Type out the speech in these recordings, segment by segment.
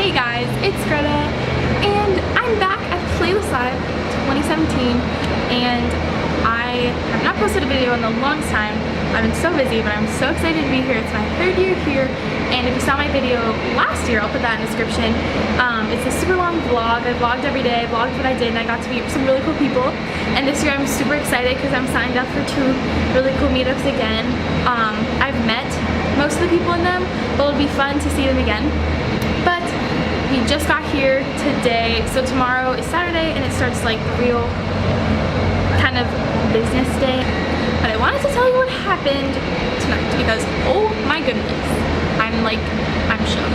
Hey guys, it's Greta, and I'm back at Playlist Live 2017, and I have not posted a video in the longest time. I've been so busy, but I'm so excited to be here. It's my 3rd year here, and if you saw my video last year, I'll put that in the description. It's a super long vlog. I vlogged every day, vlogged what I did, and I got to meet some really cool people. And this year I'm super excited because I'm signed up for 2 really cool meetups again. I've met most of the people in them, but it'll be fun to see them again. But we just got here today, so tomorrow is Saturday and it starts like the real kind of business day. But I wanted to tell you what happened tonight because oh my goodness, I'm shook.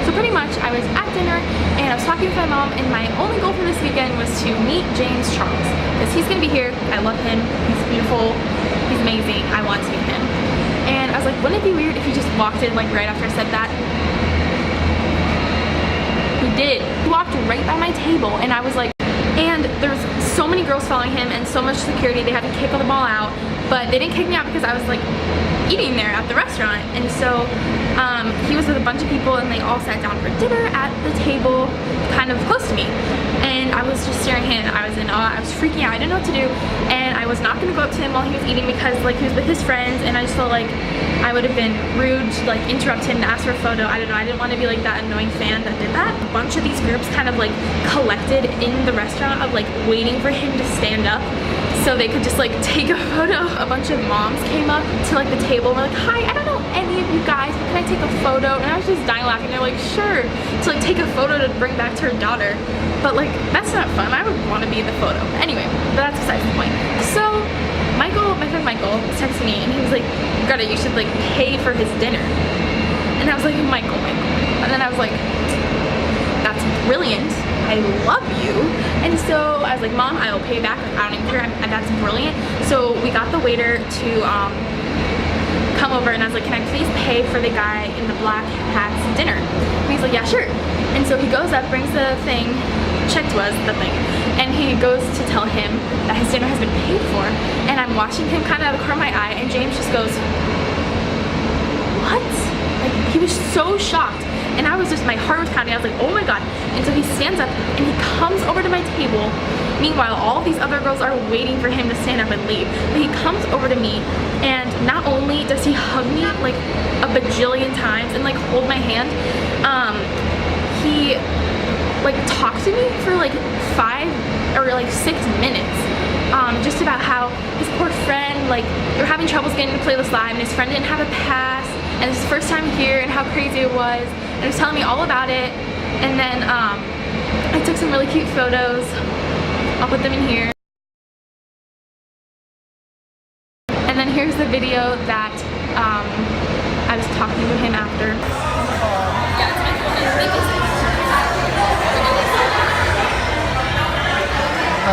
So pretty much I was at dinner and I was talking with my mom, and my only goal for this weekend was to meet James Charles because he's gonna be here. I love him, he's beautiful, he's amazing, I want to meet him. And I was like, wouldn't it be weird if he just walked in like right after I said that? He did. He walked right by my table, and I was like, and there's so many girls following him and so much security, they had to kick them all out, but they didn't kick me out because I was like eating there at the restaurant. And so he was with a bunch of people and they all sat down for dinner at the table kind of close to me, and I was just staring at him. I was in awe, I was freaking out, I didn't know what to do, and I was not going to go up to him while he was eating because like he was with his friends, and I just felt like I would have been rude to like interrupt him to ask for a photo. I don't know, I didn't want to be like that annoying fan that did that. A bunch of these groups kind of like collected in the restaurant of like waiting for him to stand up so they could just like take a photo. A bunch of moms came up to like the table and were like, hi, I don't know any of you guys, but can I take a photo? And I was just dying laughing. They're like, sure, to like take a photo to bring back to her daughter. But like, that's not fun. I would want to be in the photo. Anyway, that's besides the point. So Michael, my friend Michael, was texting me and he was like, Greta, you should like pay for his dinner. And I was like, Michael. And then I was like, that's brilliant, I love you. And so I was like, Mom, I will pay back, like, I don't even care, that's brilliant. So we got the waiter to come over, and I was like, can I please pay for the guy in the black hat's dinner? And he's like, yeah, sure. And so he goes up, brings the thing, check was the thing, and he goes to tell him that his dinner has been paid for, and I'm watching him kind of out of the corner of my eye, and James just goes, what? Like, he was so shocked. And I was just, my heart was pounding. I was like, oh my god. And so he stands up and he comes over to my table. Meanwhile, all these other girls are waiting for him to stand up and leave. But he comes over to me, and not only does he hug me like a bajillion times and like hold my hand, he like talked to me for like 5 or like 6 minutes. Just about how his poor friend, like, they're having troubles getting to Playlist Live, and his friend didn't have a pass, and it's his first time here, and how crazy it was, and he was telling me all about it. And then I took some really cute photos. I'll put them in here. And then here's the video that I was talking to him after. Yeah, it's my phone. Thank you.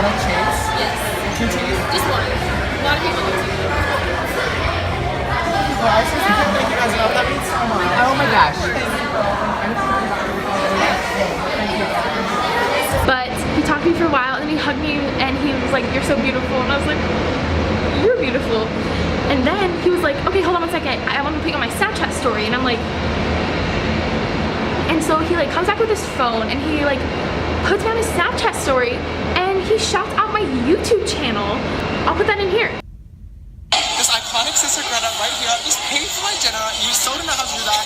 Chase? Yes. 2 cheese? Just one. A lot of people do. Well, I just can't thank you guys enough. That means so much. Oh my gosh. But he talked to me for a while, and then he hugged me, and he was like, you're so beautiful. And I was like, you're beautiful. And then he was like, okay, hold on 1 second. I want to put you on my Snapchat story. And I'm like, and so he like comes back with his phone, and he like puts me on his Snapchat story, and he shouts out my YouTube channel. I'll put that in here. This iconic sister Greta right here just paid for my dinner. You so didn't know how to do that.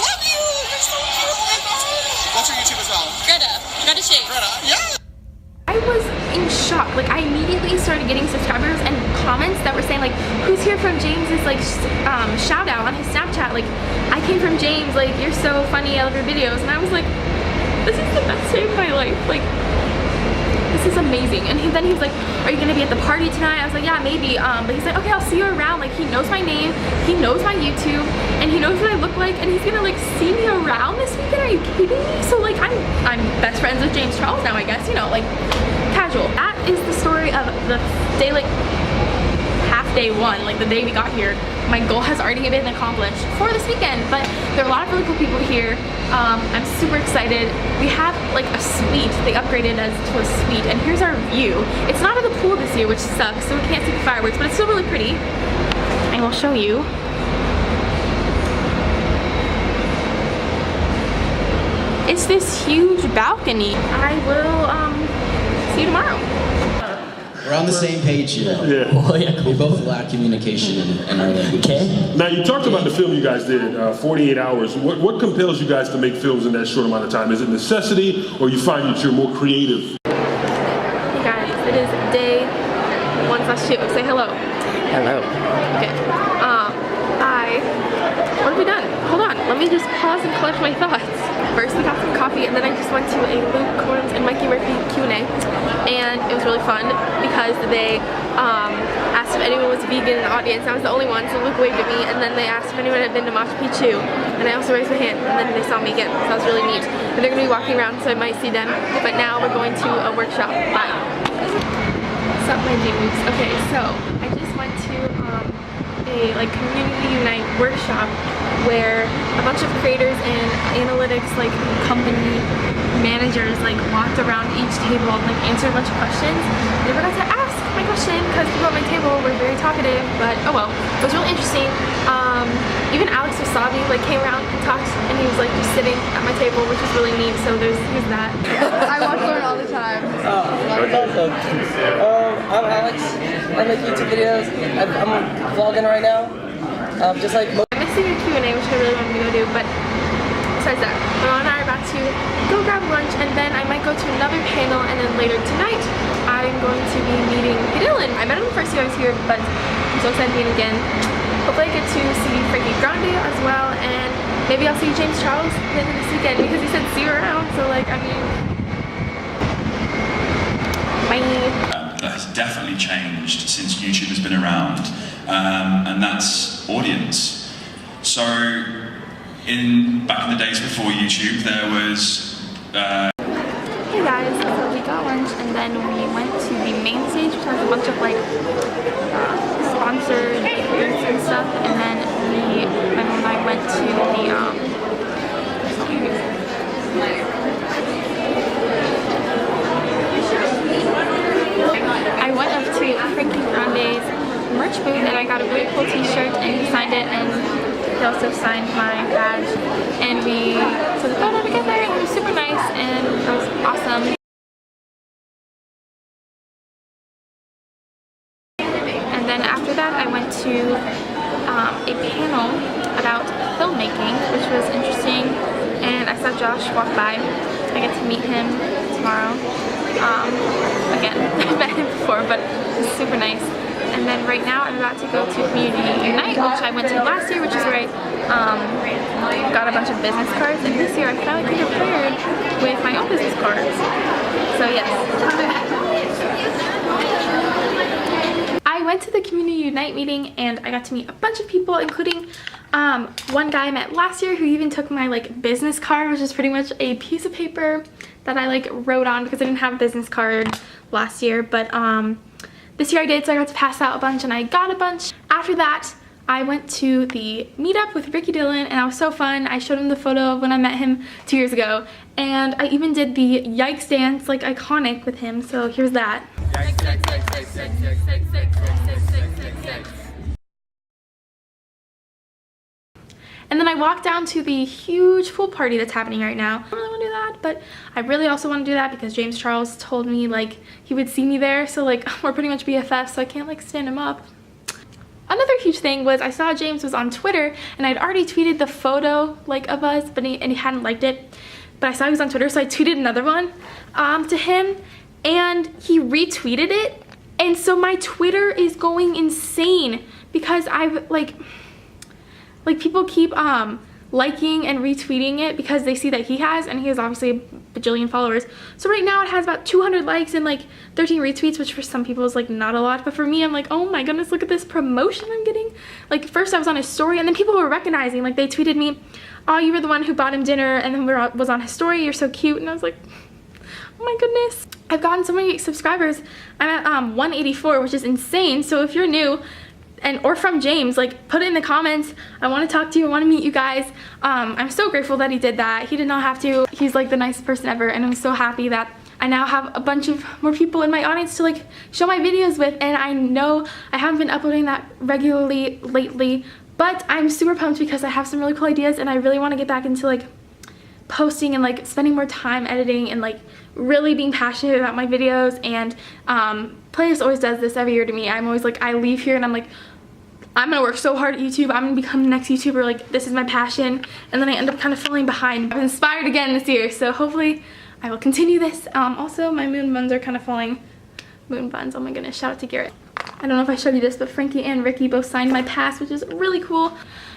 Love you! You're so cute! Oh my god! What's your YouTube as well? Greta Shake. Greta, yeah! I was in shock. Like, I immediately started getting subscribers and comments that were saying like, who's here from James's like shout out on his Snapchat? Like, I came from James, like, you're so funny, I love your videos. And I was like, this is the best day of my life. Like, this is amazing. And then he was like, are you gonna be at the party tonight? I was like, yeah, maybe. But he's like, okay, I'll see you around. Like, he knows my name, he knows my YouTube, and he knows what I look like, and he's gonna like see me around this weekend. Are you kidding me? So like, I'm best friends with James Charles now, I guess, you know, like, casual. That is the story of the day, like half day 1, like the day we got here. My goal has already been accomplished for this weekend, but there are a lot of really cool people here. I'm super excited. We have like a suite. They upgraded us to a suite, and here's our view. It's not at the pool this year, which sucks, so we can't see the fireworks, but it's still really pretty. And we'll show you. It's this huge balcony. I will see you tomorrow. We're on the same page here. Yeah. Oh, yeah. We both lack communication in our language. Okay. Now, you talked about the film you guys did, 48 hours. What compels you guys to make films in that short amount of time? Is it necessity, or you find that you're more creative? Hey guys, it is day 1/2. Say hello. Hello. Okay. What have we done? Hold on. Let me just pause and collect my thoughts. First, we got some coffee, and then I just went to a Luke Combs and Mikey Murphy Q&A, and it was really fun because they asked if anyone was vegan in the audience. I was the only one, so Luke waved at me, and then they asked if anyone had been to Machu Picchu, and I also raised my hand, and then they saw me again, so that was really neat. And they're going to be walking around, so I might see them, but now we're going to a workshop. Bye. What's up, my dudes? Okay, so I just went to a community unite workshop where a bunch of creators and analytics company managers walked around each table and answered a bunch of questions. I never got to ask my question because people at my table were very talkative, but oh well. It was really interesting. Even Alex Wasabi came around and talked, and he was just sitting at my table, which was really neat. So here's that. I watch Lauren all the time. That's awesome. I'm Alex. I make YouTube videos. I'm vlogging right now. Just like I'm missing a Q&A, which I really wanted to go do, but besides that, Ron and I are about to go grab lunch, and then I might go to another panel, and then later tonight, I'm going to be meeting Dylan. I met him the first year I was here, but I'm so excited to meet him again. Hopefully I get to see Frankie Grande as well, and maybe I'll see James Charles later this weekend, because he said see you around, so bye. That has definitely changed since YouTube has been around, and that's audience. So, back in the days before YouTube, there was. Hey guys, so we got lunch, and then we went to the main stage, which has a bunch of sponsored booths and stuff, and then my mom and I went to the I went up to Frankie Grande's merch booth, and I got a really cool t-shirt, and he signed it, and he also signed my badge, and we took a photo together, and it was super nice, and it was awesome. And then after that, I went to a panel about filmmaking, which was interesting, and I saw Josh walk by. I get to meet him tomorrow. Again, I've met him before, but it's super nice. And then right now I'm about to go to Community Unite, which I went to last year, which is where I got a bunch of business cards, and this year I finally came prepared with my own business cards. So yes. I went to the Community Unite meeting, and I got to meet a bunch of people, including one guy I met last year who even took my business card, which is pretty much a piece of paper that I wrote on because I didn't have a business card last year, but this year I did, so I got to pass out a bunch, and I got a bunch. After that, I went to the meetup with Ricky Dillon, and that was so fun. I showed him the photo of when I met him 2 years ago, and I even did the yikes dance, iconic with him, so here's that. And then I walked down to the huge pool party that's happening right now. I don't really want to do that, but I really also want to do that because James Charles told me he would see me there, so we're pretty much BFFs, so I can't stand him up. Another huge thing was I saw James was on Twitter, and I'd already tweeted the photo of us, but he hadn't liked it. But I saw he was on Twitter, so I tweeted another one to him, and he retweeted it, and so my Twitter is going insane because I've people keep liking and retweeting it because they see that he has, and he has obviously a bajillion followers. So right now it has about 200 likes and 13 retweets, which for some people is not a lot, but for me I'm oh my goodness, look at this promotion I'm getting. First I was on his story, and then people were recognizing, they tweeted me, oh, you were the one who bought him dinner, and then was on his story, you're so cute, and I was oh my goodness. I've gotten so many subscribers. I'm at 184, which is insane. So if you're new, or from James, put it in the comments. I want to talk to you. I want to meet you guys. I'm so grateful that he did that. He did not have to. He's the nicest person ever, and I'm so happy that I now have a bunch of more people in my audience to show my videos with, and I know I haven't been uploading that regularly lately, but I'm super pumped because I have some really cool ideas, and I really want to get back into posting and like spending more time editing and like really being passionate about my videos. And Playlist always does this every year to me. I'm always like, I leave here and I'm like, I'm gonna work so hard at YouTube, I'm gonna become the next YouTuber, like this is my passion, and then I end up kind of falling behind. I'm inspired again this year, so hopefully I will continue this. Also, my moon buns are kind of falling. Moon buns, oh my goodness, shout out to Garrett. I don't know if I showed you this, but Frankie and Ricky both signed my pass, which is really cool.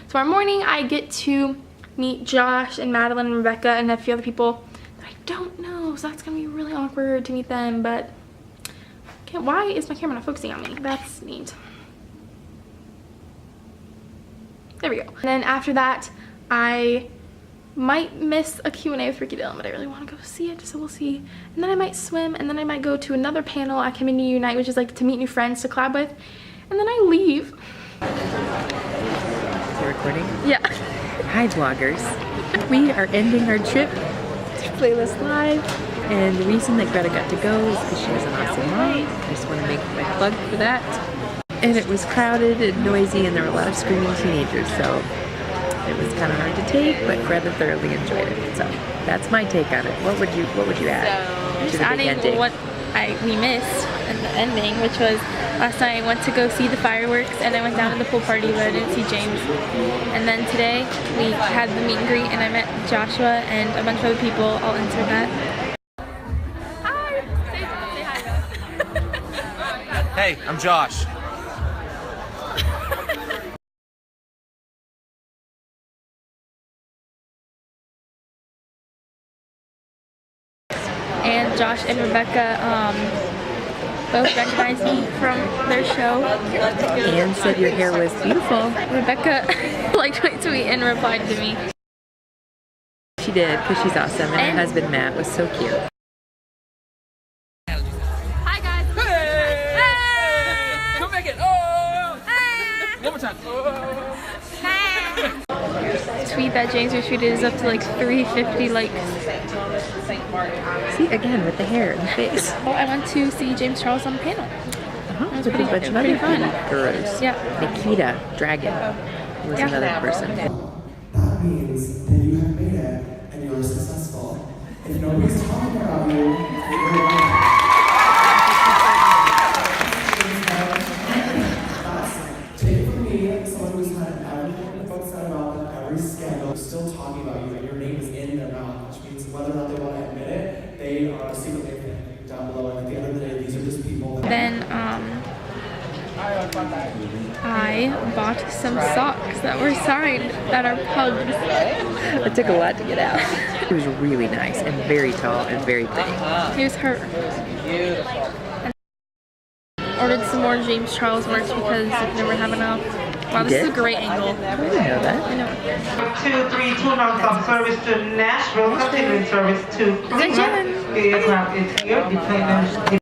Tomorrow morning I get to meet Josh and Madeline and Rebecca and a few other people that I don't know, so that's gonna be really awkward to meet them, but why is my camera not focusing on me? That's neat. There we go. And then after that, I might miss a Q&A with Ricky Dillon, but I really want to go see it, so we'll see. And then I might swim, and then I might go to another panel at Community Unite, which is like to meet new friends to collab with, and then I leave. You're recording? Yeah. Hi, vloggers. We are ending our trip to Playlist Live, and the reason that Greta got to go is because she was an awesome mom. I just want to make my plug for that. And it was crowded and noisy, and there were a lot of screaming teenagers, so it was kind of hard to take, but Greta thoroughly enjoyed it. So that's my take on it. What would you add to the big ending? What we missed in the ending, which was last night I went to go see the fireworks, and I went down to the pool party, but I didn't see James. And then today we had the meet and greet, and I met Joshua and a bunch of other people. I'll insert that. Hi! Say hi, guys. Hey, I'm Josh. And Josh and Rebecca both recognized me from their show. Anne said your hair was beautiful. Rebecca liked my tweet and replied to me. She did, because she's awesome, and her husband Matt was so cute. Hi guys! Come back in. Oh! One more time. Tweet that James retweeted is up to like 350 likes. See, again, with the hair and the face. Well, I went to see James Charles on the panel. With a bunch of other fun. gurus. Yeah. Nikita Dragon was another person. That means that you have made it and you are successful. If nobody's talking about you, take it from me, someone who's had everything the folks said about them, every scandal, still talking about you, and your name is in their mouth, which means whether or not they want to admit it, they are secretly thinking down below. And at the end of the day, these are just people that. Then I bought some socks that were signed that are pugs. It took a lot to get out. It was really nice and very tall and very pretty. Here's her. Ordered some more James Charles merch because I never have enough. Wow, this is a great angle. I didn't know that. I know. 232 nonstop service to Nashville, continuing service to Fremont. The aircraft is here. The plane